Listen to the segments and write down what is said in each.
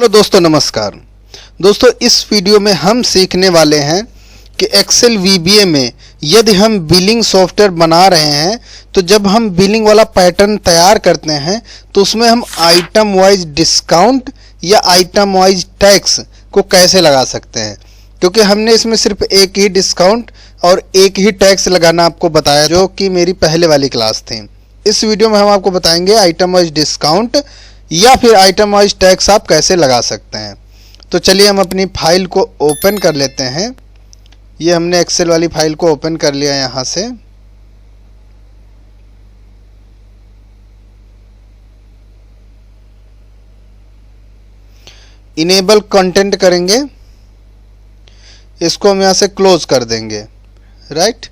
Hello दोस्तों, नमस्कार। दोस्तों, इस वीडियो में हम सीखने वाले हैं कि एक्सेल वीबीए में यदि हम बिलिंग सॉफ्टवेयर बना रहे हैं तो जब हम बिलिंग वाला पैटर्न तैयार करते हैं तो उसमें हम आइटम वाइज डिस्काउंट या आइटम वाइज टैक्स को कैसे लगा सकते हैं, क्योंकि हमने इसमें सिर्फ एक ही डिस्काउंट और एक ही टैक्स लगाना आपको बताया, जो कि मेरी पहले वाली क्लास थी। इस वीडियो में हम आपको बताएंगे आइटम वाइज डिस्काउंट या फिर आइटम वाइज टैक्स आप कैसे लगा सकते हैं। तो चलिए हम अपनी फाइल को ओपन कर लेते हैं। ये हमने एक्सेल वाली फाइल को ओपन कर लिया यहाँ से। इनेबल कंटेंट करेंगे, इसको हम यहाँ से क्लोज कर देंगे। राइट,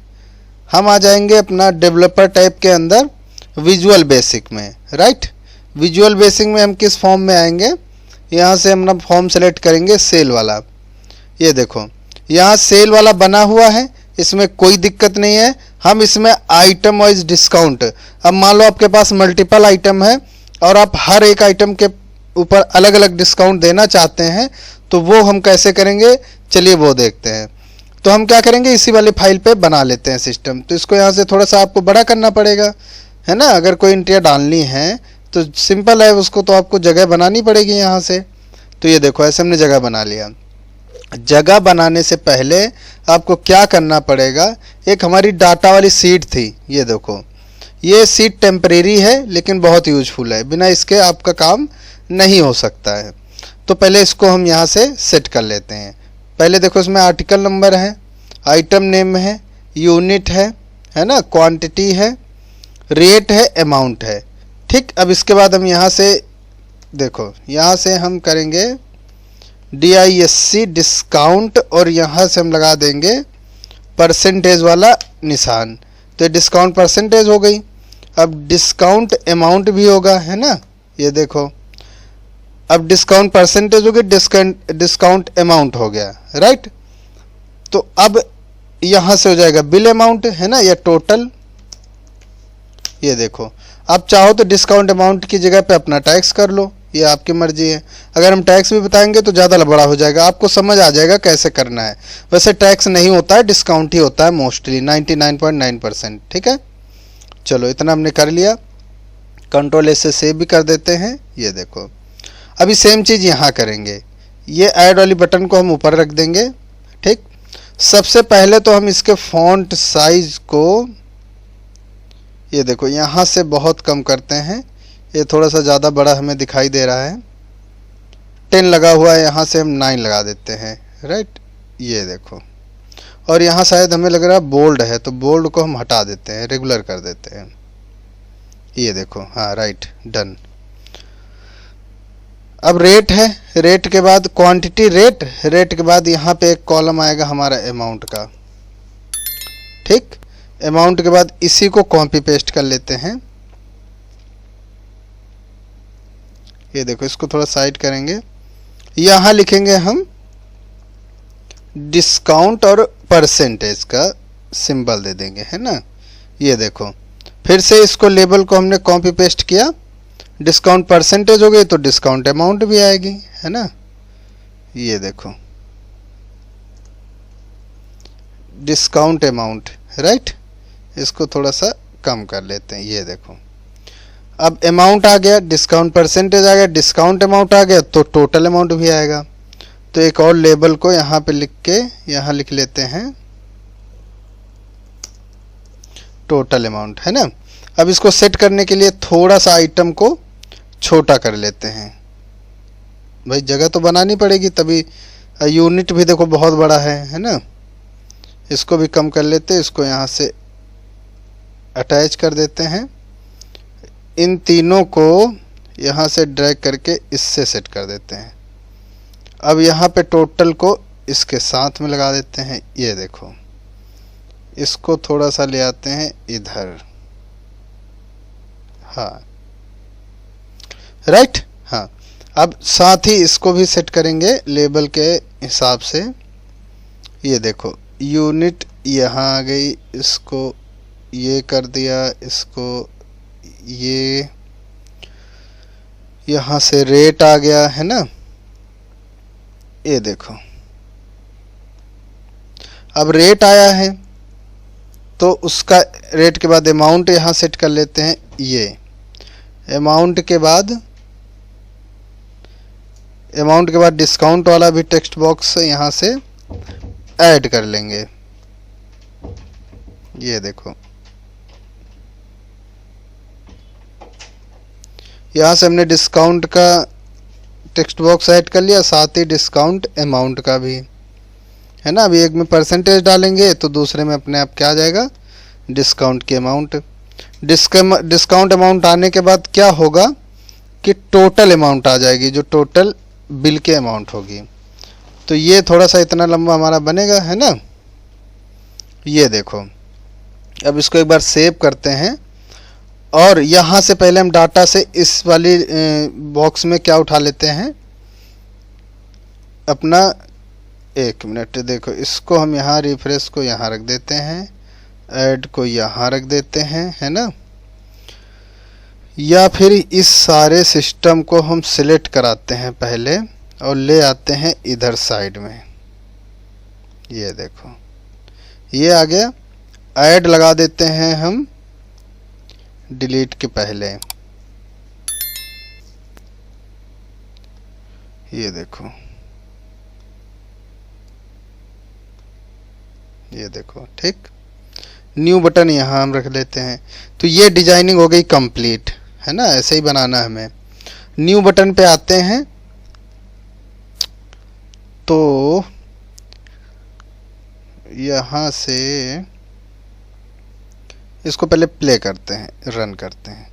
हम आ जाएंगे अपना डेवलपर टाइप के अंदर विजुअल बेसिक में। राइट, विजुअल बेसिक में हम किस फॉर्म में आएंगे, यहाँ से हम अपना फॉर्म सेलेक्ट करेंगे सेल वाला। ये देखो यहाँ सेल वाला बना हुआ है, इसमें कोई दिक्कत नहीं है। हम इसमें आइटम वाइज डिस्काउंट, अब मान लो आपके पास मल्टीपल आइटम है और आप हर एक आइटम के ऊपर अलग अलग डिस्काउंट देना चाहते हैं, तो वो हम कैसे करेंगे, चलिए वो देखते हैं। तो हम क्या करेंगे, इसी वाली फाइल पे बना लेते हैं सिस्टम। तो इसको यहाँ से थोड़ा सा आपको बड़ा करना पड़ेगा, है ना। अगर कोई एंट्रियाँ डालनी है तो सिंपल है, उसको तो आपको जगह बनानी पड़ेगी यहाँ से। तो ये देखो ऐसे हमने जगह बना लिया। जगह बनाने से पहले आपको क्या करना पड़ेगा, एक हमारी डाटा वाली सीट थी, ये देखो ये सीट टेम्परेरी है लेकिन बहुत यूजफुल है, बिना इसके आपका काम नहीं हो सकता है। तो पहले इसको हम यहाँ से सेट कर लेते हैं। पहले देखो इसमें आर्टिकल नंबर है, आइटम नेम है, यूनिट है ना, क्वांटिटी है, रेट है, अमाउंट है। ठीक, अब इसके बाद हम यहाँ से देखो, यहाँ से हम करेंगे DISC डिस्काउंट और यहाँ से हम लगा देंगे परसेंटेज वाला निशान। तो डिस्काउंट परसेंटेज हो गई। अब डिस्काउंट अमाउंट भी होगा, है ना। ये देखो अब डिस्काउंट परसेंटेज हो गई, डिस्काउंट अमाउंट हो गया। राइट, तो अब यहाँ से हो जाएगा बिल अमाउंट, है ना, या टोटल। ये देखो आप चाहो तो डिस्काउंट अमाउंट की जगह पे अपना टैक्स कर लो, ये आपकी मर्जी है। अगर हम टैक्स भी बताएंगे तो ज़्यादा बड़ा हो जाएगा, आपको समझ आ जाएगा कैसे करना है। वैसे टैक्स नहीं होता है, डिस्काउंट ही होता है मोस्टली 99.9%। ठीक है, चलो इतना हमने कर लिया। कंट्रोल एस से सेव भी कर देते हैं। ये देखो अभी सेम चीज़ यहाँ करेंगे। ये ऐड वाली बटन को हम ऊपर रख देंगे। ठीक, सबसे पहले तो हम इसके फॉन्ट साइज को, ये देखो यहाँ से बहुत कम करते हैं, ये थोड़ा सा ज़्यादा बड़ा हमें दिखाई दे रहा है। 10 लगा हुआ है, यहाँ से हम 9 लगा देते हैं। राइट, ये देखो, और यहाँ शायद हमें लग रहा है बोल्ड है, तो बोल्ड को हम हटा देते हैं, रेगुलर कर देते हैं। ये देखो, हाँ राइट, डन। अब रेट है, रेट के बाद क्वांटिटी रेट, रेट के बाद यहाँ पे एक कॉलम आएगा हमारा अमाउंट का। ठीक, अमाउंट के बाद इसी को कॉपी पेस्ट कर लेते हैं। ये देखो इसको थोड़ा साइड करेंगे, यहाँ लिखेंगे हम डिस्काउंट और परसेंटेज का सिंबल दे देंगे, है ना। ये देखो फिर से इसको लेबल को हमने कॉपी पेस्ट किया, डिस्काउंट परसेंटेज हो गई तो डिस्काउंट अमाउंट भी आएगी, है ना। ये देखो डिस्काउंट अमाउंट, राइट, इसको थोड़ा सा कम कर लेते हैं। ये देखो अब अमाउंट आ गया, डिस्काउंट परसेंटेज आ गया, डिस्काउंट अमाउंट आ गया, तो टोटल अमाउंट भी आएगा। तो एक और लेबल को यहाँ पे लिख के यहाँ लिख लेते हैं टोटल अमाउंट, है ना। अब इसको सेट करने के लिए थोड़ा सा आइटम को छोटा कर लेते हैं, भाई जगह तो बनानी पड़ेगी तभी। यूनिट भी देखो बहुत बड़ा है ना। इसको भी कम कर लेते हैं, इसको यहाँ से अटैच कर देते हैं। इन तीनों को यहाँ से ड्रैग करके इससे सेट कर देते हैं। अब यहाँ पे टोटल को इसके साथ में लगा देते हैं। ये देखो इसको थोड़ा सा ले आते हैं इधर, हाँ राइट, हाँ। अब साथ ही इसको भी सेट करेंगे लेबल के हिसाब से। ये देखो यूनिट यहाँ आ गई, इसको ये कर दिया, इसको ये यहाँ से रेट आ गया, है ना। ये देखो अब रेट आया है, तो उसका रेट के बाद अमाउंट यहाँ सेट कर लेते हैं। ये अमाउंट के बाद डिस्काउंट वाला भी टेक्स्ट बॉक्स यहाँ से ऐड कर लेंगे। ये देखो यहाँ से हमने डिस्काउंट का टेक्स्ट बॉक्स ऐड कर लिया, साथ ही डिस्काउंट अमाउंट का भी, है ना। अभी एक में परसेंटेज डालेंगे तो दूसरे में अपने आप क्या आ जाएगा, डिस्काउंट की अमाउंट। डिस्काउंट अमाउंट आने के बाद क्या होगा कि टोटल अमाउंट आ जाएगी, जो टोटल बिल के अमाउंट होगी। तो ये थोड़ा सा इतना लंबा हमारा बनेगा, है ना। ये देखो अब इसको एक बार सेव करते हैं, और यहाँ से पहले हम डाटा से इस वाली बॉक्स में क्या उठा लेते हैं अपना। एक मिनट देखो, इसको हम यहाँ रिफ्रेश को यहाँ रख देते हैं, ऐड को यहाँ रख देते हैं, है ना। या फिर इस सारे सिस्टम को हम सिलेक्ट कराते हैं पहले और ले आते हैं इधर साइड में। ये देखो ये आ गया, ऐड लगा देते हैं हम डिलीट के पहले। ये देखो ठीक। न्यू बटन यहाँ हम रख लेते हैं। तो ये डिजाइनिंग हो गई कंप्लीट, है ना। ऐसे ही बनाना है हमें। न्यू बटन पे आते हैं तो यहाँ से इसको पहले प्ले करते हैं, रन करते हैं।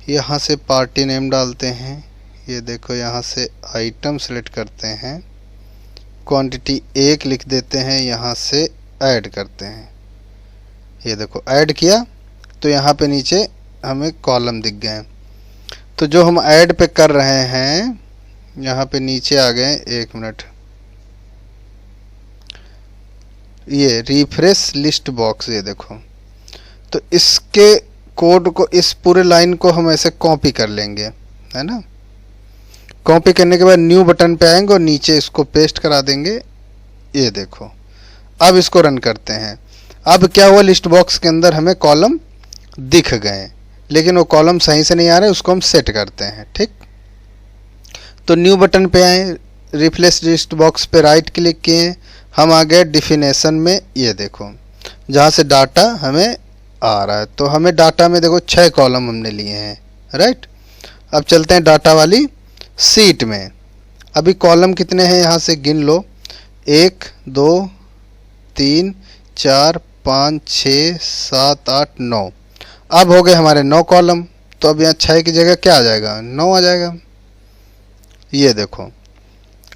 यहाँ से पार्टी नेम डालते हैं। ये देखो यहाँ से आइटम सेलेक्ट करते हैं, क्वांटिटी 1 लिख देते हैं, यहाँ से ऐड करते हैं। ये देखो ऐड किया तो यहाँ पे नीचे हमें कॉलम दिख गए। तो जो हम ऐड पे कर रहे हैं यहाँ पे नीचे आ गए। एक मिनट, ये रिफ्रेश लिस्ट बॉक्स, ये देखो। तो इसके कोड को, इस पूरे लाइन को हम ऐसे कॉपी कर लेंगे, है ना। कॉपी करने के बाद न्यू बटन पे आएंगे और नीचे इसको पेस्ट करा देंगे। ये देखो अब इसको रन करते हैं। अब क्या हुआ, लिस्ट बॉक्स के अंदर हमें कॉलम दिख गए, लेकिन वो कॉलम सही से नहीं आ रहे, उसको हम सेट करते हैं, ठीक। तो न्यू बटन पे आए, रिप्लेस लिस्ट बॉक्स पे राइट क्लिक किए, हम आ गए डिफिनेशन में। ये देखो जहाँ से डाटा हमें आ रहा है, तो हमें डाटा में देखो 6 कॉलम हमने लिए हैं, राइट। अब चलते हैं डाटा वाली सीट में। अभी कॉलम कितने हैं यहाँ से गिन लो, 1 2 3 4 5 6 7 8 9। अब हो गए हमारे 9 कॉलम। तो अब यहाँ 6 की जगह क्या आ जाएगा, 9 आ जाएगा। ये देखो,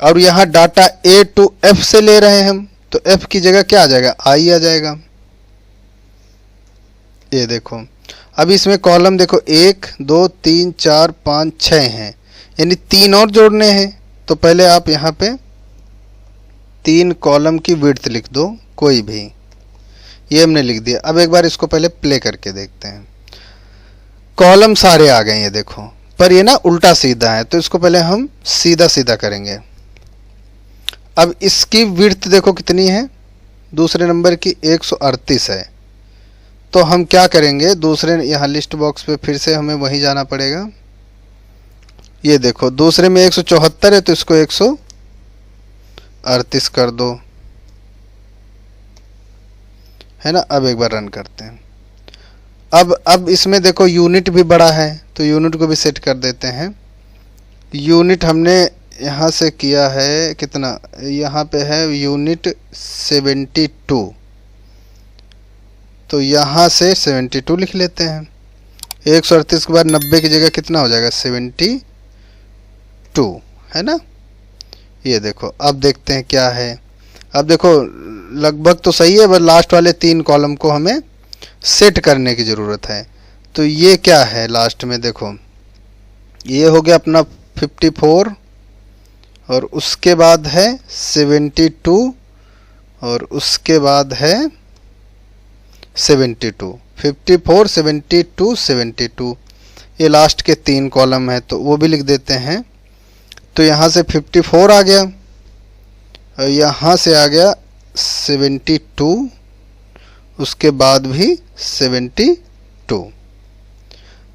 और यहाँ डाटा A to F से ले रहे हैं हम, तो F की जगह क्या आ जाएगा, I आ जाएगा। ये देखो अब इसमें कॉलम देखो 1 2 3 4 5 6 हैं, यानी 3 और जोड़ने हैं। तो पहले आप यहाँ पे 3 कॉलम की विड्थ लिख दो कोई भी, ये हमने लिख दिया। अब एक बार इसको पहले प्ले करके देखते हैं। कॉलम सारे आ गए, ये देखो, पर ये ना उल्टा सीधा है, तो इसको पहले हम सीधा सीधा करेंगे। अब इसकी विड्थ देखो कितनी है, दूसरे नंबर की 138 है। तो हम क्या करेंगे, दूसरे यहाँ लिस्ट बॉक्स पे फिर से हमें वहीं जाना पड़ेगा। ये देखो दूसरे में 174 है, तो इसको 138 कर दो, है ना। अब एक बार रन करते हैं। अब इसमें देखो यूनिट भी बड़ा है, तो यूनिट को भी सेट कर देते हैं। यूनिट हमने यहाँ से किया है कितना, यहाँ पे है यूनिट 72, तो यहाँ से 72 लिख लेते हैं। 138 के बाद 90 की जगह कितना हो जाएगा, 72, है ना। ये देखो अब देखते हैं क्या है। अब देखो लगभग तो सही है, बस लास्ट वाले 3 कॉलम को हमें सेट करने की ज़रूरत है। तो ये क्या है लास्ट में, देखो ये हो गया अपना 54, और उसके बाद है 72, और उसके बाद है 72, 54, 72, 72, ये लास्ट के 3 कॉलम है तो वो भी लिख देते हैं। तो यहाँ से 54 आ गया और यहाँ से आ गया 72, उसके बाद भी 72।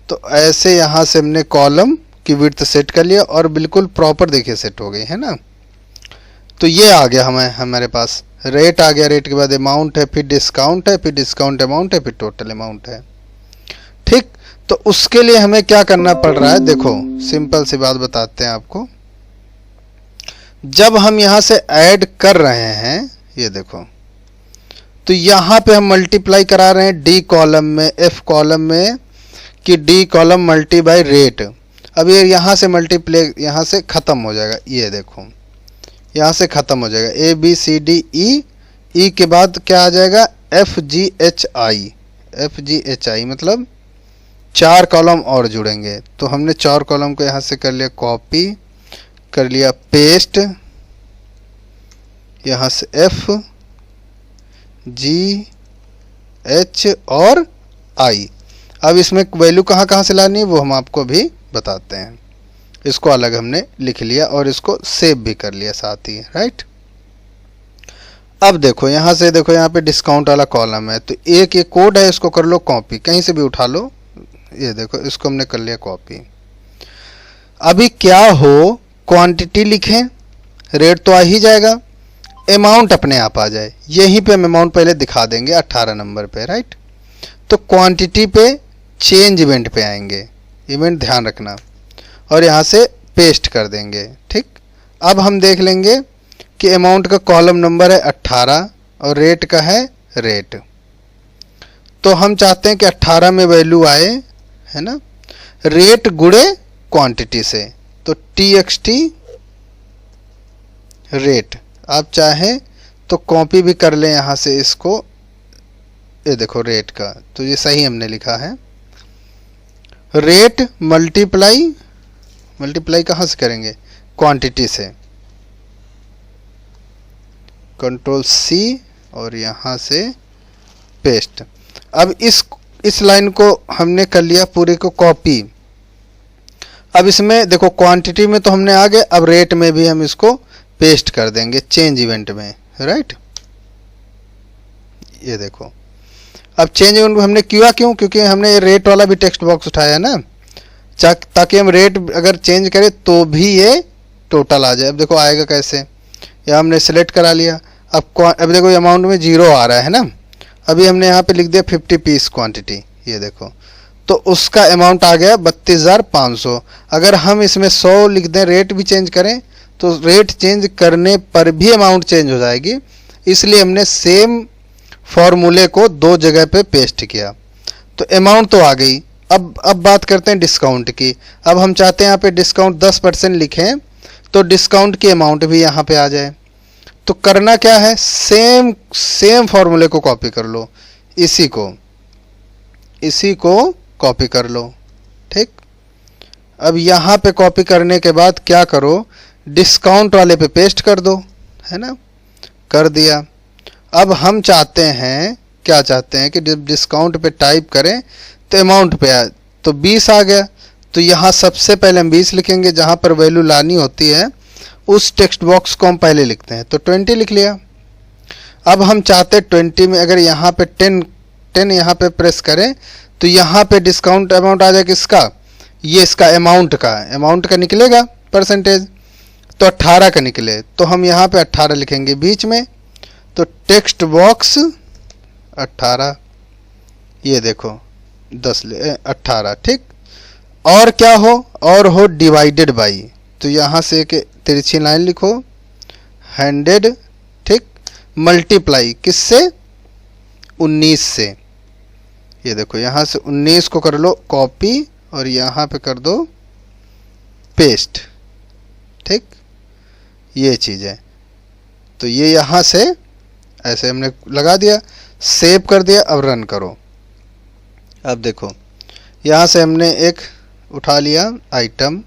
तो ऐसे यहाँ से हमने कॉलम की विड्थ सेट कर लिया और बिल्कुल प्रॉपर देखिए सेट हो गई है ना। तो ये आ गया हमारे पास रेट आ गया, रेट के बाद अमाउंट है, फिर डिस्काउंट है, फिर डिस्काउंट अमाउंट है, फिर टोटल अमाउंट है। ठीक, तो उसके लिए हमें क्या करना पड़ रहा है, देखो सिंपल सी बात बताते हैं आपको। जब हम यहाँ से ऐड कर रहे हैं, ये देखो, तो यहाँ पे हम मल्टीप्लाई करा रहे हैं डी कॉलम में, एफ कॉलम में, कि D column multi by rate. अब ये यहाँ से मल्टीप्लाई यहाँ से ख़त्म हो जाएगा, ये देखो यहाँ से ख़त्म हो जाएगा, A B C D E, ई के बाद क्या आ जाएगा, F G H I, F G H I मतलब 4 कॉलम और जुड़ेंगे। तो हमने 4 कॉलम को यहाँ से कर लिया कॉपी, कर लिया पेस्ट, यहाँ से एफ जी एच और आई। अब इसमें वैल्यू कहाँ कहाँ से लानी है वो हम आपको भी बताते हैं। इसको अलग हमने लिख लिया और इसको सेव भी कर लिया साथ ही, राइट। अब देखो यहाँ से, देखो यहाँ पे डिस्काउंट वाला कॉलम है, तो एक ये कोड है, इसको कर लो कॉपी, कहीं से भी उठा लो, ये देखो इसको हमने कर लिया कॉपी। अभी क्या हो, क्वांटिटी लिखें, रेट तो आ ही जाएगा, अमाउंट अपने आप आ जाए, यहीं पे हम अमाउंट पहले दिखा देंगे 18 नंबर पे, राइट। तो क्वांटिटी पे चेंज इवेंट पे आएंगे, इवेंट ध्यान रखना, और यहाँ से पेस्ट कर देंगे। ठीक, अब हम देख लेंगे कि अमाउंट का कॉलम नंबर है 18 और रेट का है रेट। तो हम चाहते हैं कि 18 में वैल्यू आए, है ना, रेट गुणे क्वांटिटी से, तो TXT रेट। आप चाहें तो कॉपी भी कर लें यहाँ से इसको, ये देखो रेट का, तो ये सही हमने लिखा है, रेट मल्टीप्लाई, मल्टीप्लाई कहाँ से करेंगे, क्वांटिटी से, कंट्रोल C और यहाँ से पेस्ट। अब इस लाइन को हमने कर लिया पूरे को कॉपी। अब इसमें देखो क्वांटिटी में तो हमने आ गए, अब रेट में भी हम इसको पेस्ट कर देंगे चेंज इवेंट में, राइट। ये देखो अब चेंज इवेंट में हमने किया क्यों, क्योंकि हमने रेट वाला भी टेक्स्ट बॉक्स उठाया ना, ताकि हम रेट अगर चेंज करें तो भी ये टोटल आ जाए। अब देखो आएगा कैसे, या हमने सेलेक्ट करा लिया, अब देखो अमाउंट में 0 आ रहा है ना, अभी हमने यहाँ पे लिख दिया 50 पीस क्वांटिटी, ये देखो, तो उसका अमाउंट आ गया 32,500। अगर हम इसमें 100 लिख दें, रेट भी चेंज करें, तो रेट चेंज करने पर भी अमाउंट चेंज हो जाएगी, इसलिए हमने सेम फॉर्मूले को 2 जगह पे पेस्ट किया। तो अमाउंट तो आ गई। अब बात करते हैं डिस्काउंट की। अब हम चाहते हैं यहाँ पे डिस्काउंट 10% लिखें, तो डिस्काउंट की अमाउंट भी यहाँ पे आ जाए। तो करना क्या है, सेम फॉर्मूले को कॉपी कर लो, इसी को कॉपी कर लो। ठीक, अब यहाँ पे कॉपी करने के बाद क्या करो, डिस्काउंट वाले पे पेस्ट कर दो, है ना, कर दिया। अब हम चाहते हैं, क्या चाहते हैं कि जब डिस्काउंट पे टाइप करें तो अमाउंट पे आए, तो 20 आ गया। तो यहाँ सबसे पहले हम 20 लिखेंगे, जहाँ पर वैल्यू लानी होती है उस टेक्स्ट बॉक्स को हम पहले लिखते हैं, तो 20 लिख लिया। अब हम चाहते हैं 20 में अगर यहाँ पे 10 यहाँ पे प्रेस करें तो यहाँ पे डिस्काउंट अमाउंट आ जाए किसका, ये इसका अमाउंट का निकलेगा परसेंटेज, तो 18 का निकले, तो हम यहाँ पे 18 लिखेंगे बीच में, तो टेक्स्ट बॉक्स 18, ये देखो 18। ठीक, और क्या हो, और हो डिवाइडेड बाई, तो यहाँ से एक तिरछी लाइन लिखो, 100। ठीक, मल्टीप्लाई किससे, 19 से, ये देखो यहाँ से 19 को कर लो कॉपी और यहाँ पे कर दो पेस्ट। ठीक, ये चीज़ है, तो ये यहाँ से ऐसे हमने लगा दिया, सेव कर दिया। अब रन करो। अब देखो यहाँ से हमने एक उठा लिया आइटम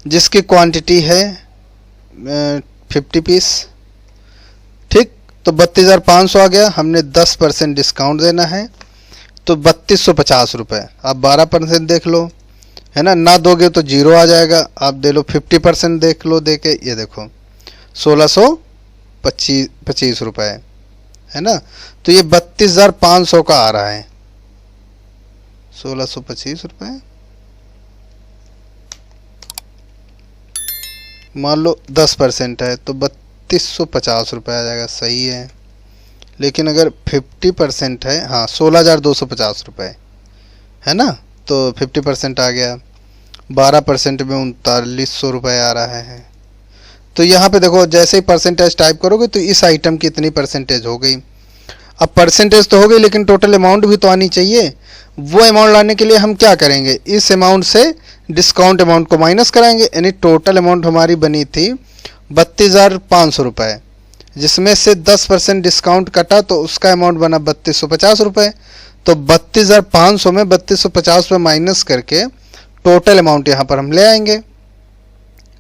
जिसकी क्वांटिटी है 50 पीस। ठीक, तो 32,500 आ गया। हमने 10% डिस्काउंट देना है तो 3250 रुपये। आप 12% देख लो, है ना दोगे तो जीरो आ जाएगा। आप दे लो 50% देख लो, दे के ये देखो 1625 रुपये, है ना। तो ये 32,500 का आ रहा है, 1625 रुपये। मान लो 10% है तो 3250 रुपये आ जाएगा, सही है। लेकिन अगर 50% है, हाँ 16,250 रुपये, है ना। तो 50% आ गया, 12% में 3900 रुपये आ रहा है। तो यहाँ पे देखो जैसे ही परसेंटेज टाइप करोगे तो इस आइटम की इतनी परसेंटेज हो गई। अब परसेंटेज तो हो गई लेकिन टोटल अमाउंट भी तो आनी चाहिए। वो अमाउंट लाने के लिए हम क्या करेंगे, इस अमाउंट से डिस्काउंट अमाउंट को माइनस कराएंगे। यानी टोटल अमाउंट हमारी बनी थी 32,500 रुपये, जिसमें से 10% डिस्काउंट कटा तो उसका अमाउंट बना 3250 रुपये। तो 32,500 में 3250 रुपये माइनस करके टोटल अमाउंट यहाँ पर हम ले आएंगे,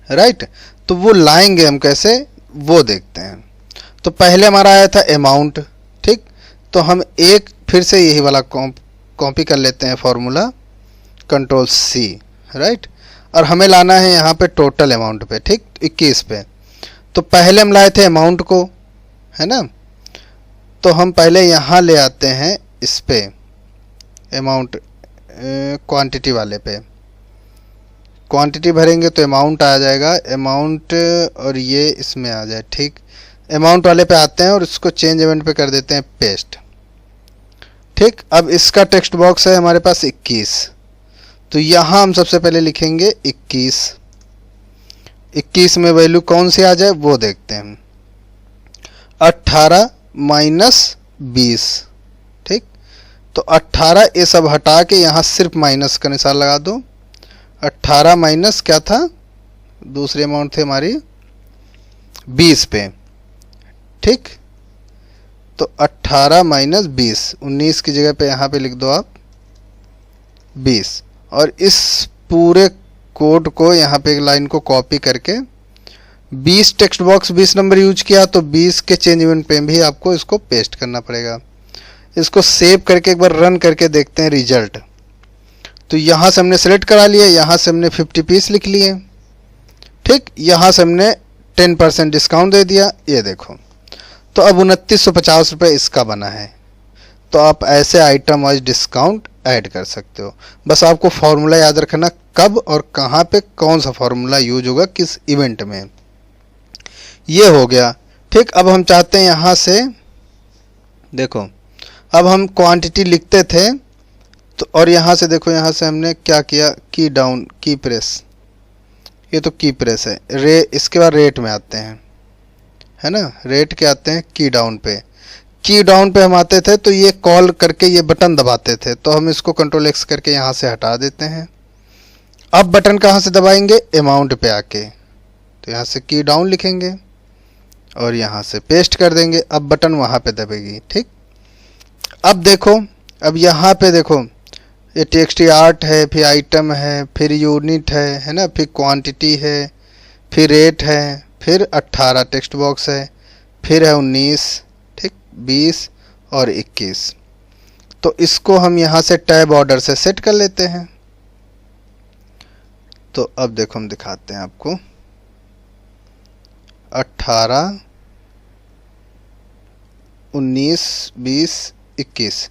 राइट। तो वो लाएंगे हम कैसे, वो देखते हैं। तो पहले हमारा आया था अमाउंट, ठीक। तो हम एक फिर से यही वाला कॉपी कर लेते हैं फॉर्मूला, Ctrl+C, राइट। और हमें लाना है यहाँ पे टोटल अमाउंट पे, ठीक, 21 पे। तो पहले हम लाए थे अमाउंट को, है ना। तो हम पहले यहाँ ले आते हैं इस पे अमाउंट, क्वांटिटी वाले पे क्वांटिटी भरेंगे तो अमाउंट आ जाएगा, अमाउंट, और ये इसमें आ जाए, ठीक। अमाउंट वाले पे आते हैं और इसको चेंज इवेंट पे कर देते हैं पेस्ट, ठीक। अब इसका टेक्स्ट बॉक्स है हमारे पास 21। तो यहाँ हम सबसे पहले लिखेंगे 21 में वैल्यू कौन सी आ जाए वो देखते हैं, 18 माइनस 20, ठीक। तो 18 ये सब हटा के यहाँ सिर्फ माइनस का निशान लगा दो। 18 माइनस क्या था, दूसरी अमाउंट थी हमारी 20 पे, ठीक। तो 18 माइनस 20, 19 की जगह पे यहाँ पे लिख दो आप 20। और इस पूरे कोड को यहाँ पे एक लाइन को कॉपी करके 20 टेक्स्ट बॉक्स 20 नंबर यूज किया तो 20 के चेंज इवेंट पे भी आपको इसको पेस्ट करना पड़ेगा। इसको सेव करके एक बार रन करके देखते हैं रिजल्ट। तो यहाँ से हमने सेलेक्ट करा लिया, यहाँ से हमने 50 पीस लिख लिए, ठीक। यहाँ से हमने 10% डिस्काउंट दे दिया, ये देखो। तो अब 2950 रुपये इसका बना है। तो आप ऐसे आइटम वाइज डिस्काउंट ऐड कर सकते हो। बस आपको फॉर्मूला याद रखना कब और कहाँ पे कौन सा फॉर्मूला यूज होगा किस इवेंट में। ये हो गया, ठीक। अब हम चाहते हैं यहाँ से देखो, अब हम क्वांटिटी लिखते थे तो, और यहाँ से देखो, यहाँ से हमने क्या किया, की डाउन, की प्रेस, ये तो की प्रेस है। इसके बाद रेट में आते हैं, है ना, रेट के आते हैं की डाउन पे। की डाउन पे हम आते थे तो ये कॉल करके ये बटन दबाते थे, तो हम इसको Ctrl+X करके यहाँ से हटा देते हैं। अब बटन कहाँ से दबाएंगे, अमाउंट पे आके, तो यहाँ से की डाउन लिखेंगे और यहाँ से पेस्ट कर देंगे। अब बटन वहाँ पे दबेगी, ठीक। अब देखो, अब यहाँ पे देखो, ये TXT आर्ट है, फिर आइटम है, फिर यूनिट है ना, फिर क्वांटिटी है, फिर रेट है, फिर 18 टेक्स्ट बॉक्स है, फिर है 19, ठीक, 20 और 21। तो इसको हम यहाँ से टैब ऑर्डर से सेट कर लेते हैं। तो अब देखो हम दिखाते हैं आपको, 18, 19, 20, 21,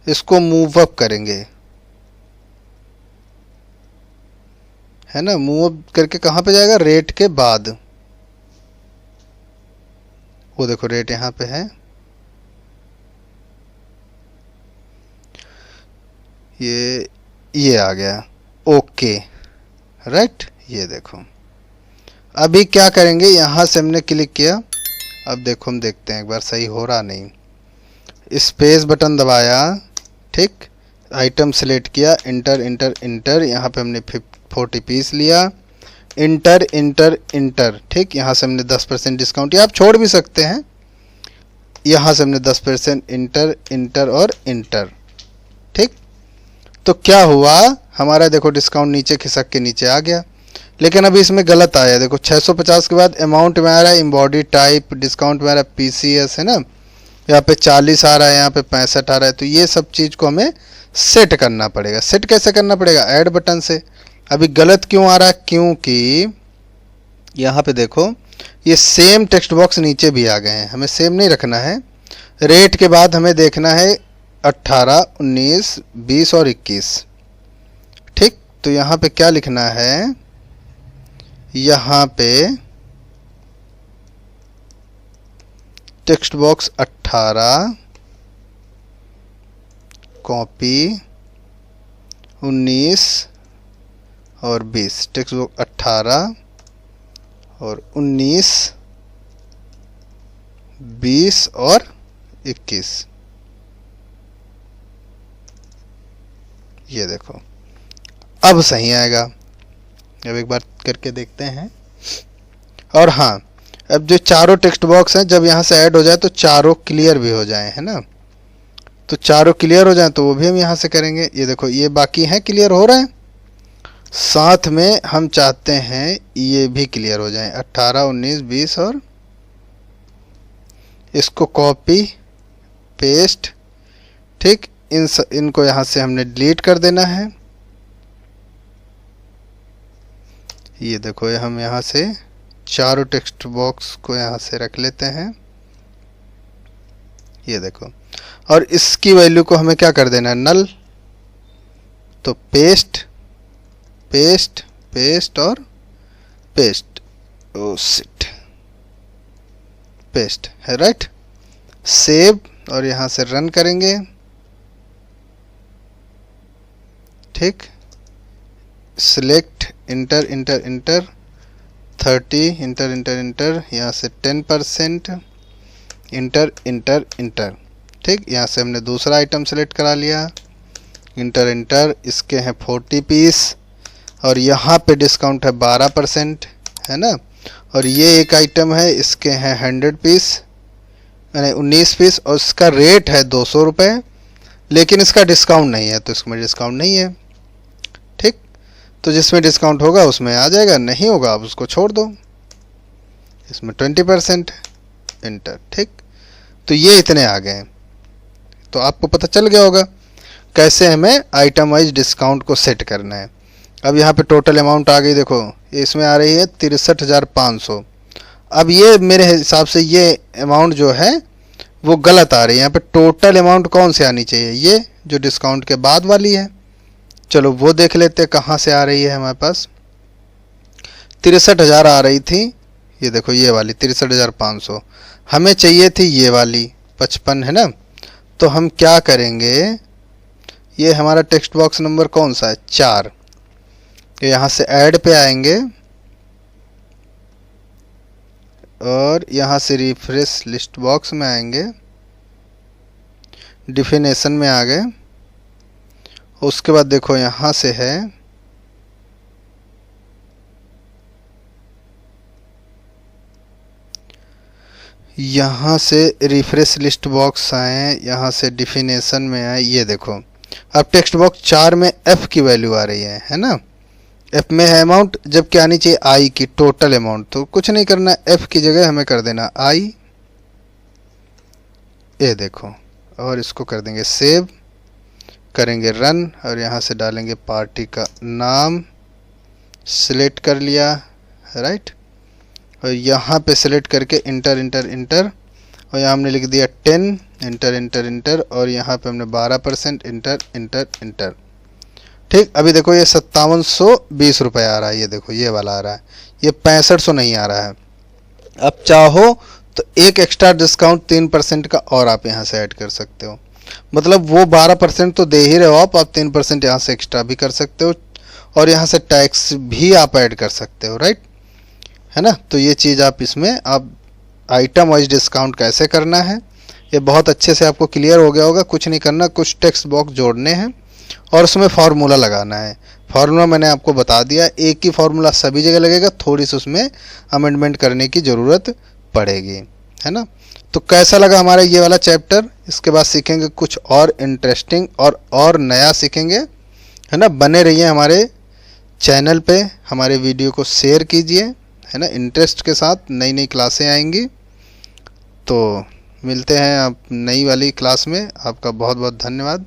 इसको मूव अप करेंगे, है ना। मूव अप करके कहाँ पे जाएगा, रेट के बाद। वो देखो रेट यहाँ पे है, ये आ गया, ओके, राइट। ये देखो अभी क्या करेंगे, यहाँ से हमने क्लिक किया। अब देखो हम देखते हैं एक बार, सही हो रहा नहीं। स्पेस बटन दबाया, ठीक, आइटम सेलेक्ट किया, इंटर इंटर इंटर, यहाँ पे हमने 40 पीस लिया, इंटर इंटर इंटर, ठीक। यहाँ से हमने 10% डिस्काउंट, या आप छोड़ भी सकते हैं। यहाँ से हमने 10% इंटर इंटर और इंटर, ठीक। तो क्या हुआ, हमारा देखो डिस्काउंट नीचे खिसक के नीचे आ गया। लेकिन अभी इसमें गलत आया, देखो 650 के बाद अमाउंट में आ रहा है एम्बॉडी टाइप, डिस्काउंट में आ रहा है PCS, है ना। यहाँ पे 40 आ रहा है, यहाँ पे 65 आ रहा है। तो ये सब चीज़ को हमें सेट करना पड़ेगा। सेट कैसे करना पड़ेगा? ऐड बटन से। अभी गलत क्यों आ रहा है? क्योंकि यहाँ पे देखो ये सेम टेक्स्ट बॉक्स नीचे भी आ गए हैं। हमें सेम नहीं रखना है। रेट के बाद हमें देखना है 18, 19, 20 और 21। ठीक, तो यहाँ पे क्या लिखना है? यहाँ पे टेक्स्ट बॉक्स 18 कॉपी 19 और 20। टेक्स्ट बॉक्स 18 और 19, 20 और 21। ये देखो अब सही आएगा। अब एक बार करके देखते हैं। और हाँ, अब जो चारों टेक्स्ट बॉक्स हैं जब यहाँ से ऐड हो जाए तो चारों क्लियर भी हो जाए, है ना। तो चारों क्लियर हो जाए तो वो भी हम यहाँ से करेंगे। ये देखो ये बाकी हैं, क्लियर हो रहे हैं। साथ में हम चाहते हैं ये भी क्लियर हो जाए, 18, 19, 20 और इसको कॉपी पेस्ट। ठीक, इनको यहाँ से हमने डिलीट कर देना है। ये देखो ये हम यहाँ से चारों टेक्स्ट बॉक्स को यहाँ से रख लेते हैं। ये देखो, और इसकी वैल्यू को हमें क्या कर देना है? नल। तो पेस्ट पेस्ट पेस्ट और पेस्ट। ओ शिट, पेस्ट है, राइट। सेव और यहाँ से रन करेंगे। ठीक, select inter inter inter 30 inter inter inter, यहाँ से 10% इंटर इंटर इंटर। ठीक, यहाँ से हमने दूसरा आइटम सेलेक्ट करा लिया, इंटर इंटर। इसके हैं 40 पीस और यहाँ पे डिस्काउंट है 12%, है ना। और ये एक आइटम है, इसके हैं 100 पीस यानी 19 पीस और इसका रेट है 200 रुपये, लेकिन इसका डिस्काउंट नहीं है, तो इसमें डिस्काउंट नहीं है। ठीक, तो जिसमें डिस्काउंट होगा उसमें आ जाएगा, नहीं होगा आप उसको छोड़ दो। इसमें 20% इंटर। ठीक, तो ये इतने आ गए। तो आपको पता चल गया होगा कैसे हमें आइटम वाइज डिस्काउंट को सेट करना है। अब यहाँ पे टोटल अमाउंट आ गई, देखो इसमें आ रही है 63,500। अब ये मेरे हिसाब से ये अमाउंट जो है वो गलत आ रही है। यहाँ पे टोटल अमाउंट कौन सी आनी चाहिए? ये जो डिस्काउंट के बाद वाली है। चलो वो देख लेते हैं कहाँ से आ रही है। हमारे पास 63,000 आ रही थी। ये देखो ये वाली 63,500। हमें चाहिए थी ये वाली 55, है ना। तो हम क्या करेंगे, ये हमारा टेक्स्ट बॉक्स नंबर कौन सा है? 4। यहाँ से ऐड पे आएंगे और यहाँ से रिफ्रेश लिस्ट बॉक्स में आएंगे, डिफिनेशन में आ गए। उसके बाद देखो यहाँ से है यहाँ से रिफ्रेश लिस्ट बॉक्स आए, यहाँ से डिफिनेशन में आए। ये देखो अब टेक्स्ट बॉक्स 4 में एफ की वैल्यू आ रही है ना। एफ में है अमाउंट, जबकि आनी चाहिए आई की, टोटल अमाउंट। तो कुछ नहीं करना, एफ की जगह हमें कर देना आई। ये देखो, और इसको कर देंगे सेव, करेंगे रन और यहाँ से डालेंगे पार्टी का नाम, सिलेक्ट कर लिया, राइट। और यहाँ पे सिलेक्ट करके इंटर इंटर इंटर, और यहाँ हमने लिख दिया 10 इंटर इंटर इंटर, और यहाँ पे हमने 12% इंटर इंटर इंटर। ठीक, अभी देखो ये 5720 रुपये आ रहा है। ये देखो ये वाला आ रहा है, ये 6500 नहीं आ रहा है। अब चाहो तो एक एक्स्ट्रा डिस्काउंट 3% का और आप यहाँ से ऐड कर सकते हो। मतलब वो 12% तो दे ही रहे हो आप 3% यहाँ से एक्स्ट्रा भी कर सकते हो, और यहाँ से टैक्स भी आप ऐड कर सकते हो, राइट, है ना। तो ये चीज़ आप इसमें आप आइटम वाइज डिस्काउंट कैसे करना है ये बहुत अच्छे से आपको क्लियर हो गया होगा। कुछ नहीं करना, कुछ टेक्स्ट बॉक्स जोड़ने हैं और उसमें फार्मूला लगाना है। फार्मूला मैंने आपको बता दिया, एक ही फार्मूला सभी जगह लगेगा, थोड़ी सी उसमें अमेंडमेंट करने की ज़रूरत पड़ेगी, है ना। तो कैसा लगा हमारा ये वाला चैप्टर? इसके बाद सीखेंगे कुछ और इंटरेस्टिंग और नया सीखेंगे, है ना। बने रहिए हमारे चैनल पे, हमारे वीडियो को शेयर कीजिए, है ना। इंटरेस्ट के साथ नई नई क्लासें आएंगी। तो मिलते हैं आप नई वाली क्लास में। आपका बहुत बहुत धन्यवाद।